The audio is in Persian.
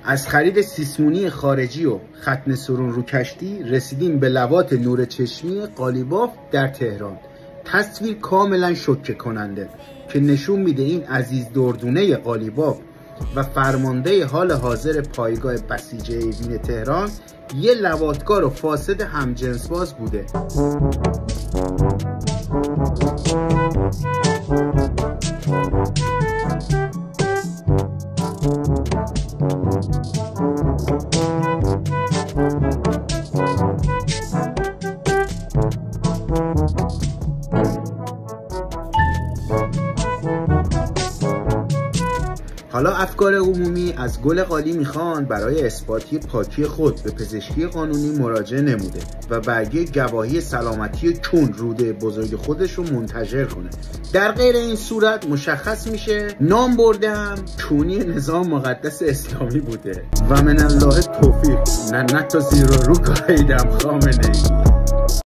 از خرید سیسمونی خارجی و ختم سرون رو کشتی رسیدیم به لواط نور چشمی قالیباف در تهران. تصویر کاملا شوکه کننده که نشون میده این عزیز دردونه قالیباف و فرمانده حال حاضر پایگاه بسیج ایوین تهران یه لواطکار و فاسد همجنسباز بوده. حالا افکار عمومی از گل قالی میخوان برای اثباتی پاکی خود به پزشکی قانونی مراجعه نموده و برگه گواهی سلامتی چون روده بزرگ خودش رو منتشر کنه. در غیر این صورت مشخص میشه نام برده هم چونی نظام مقدس اسلامی بوده و من الله توفیق. نه تا زیر رو گاهیدم خامنه‌ای.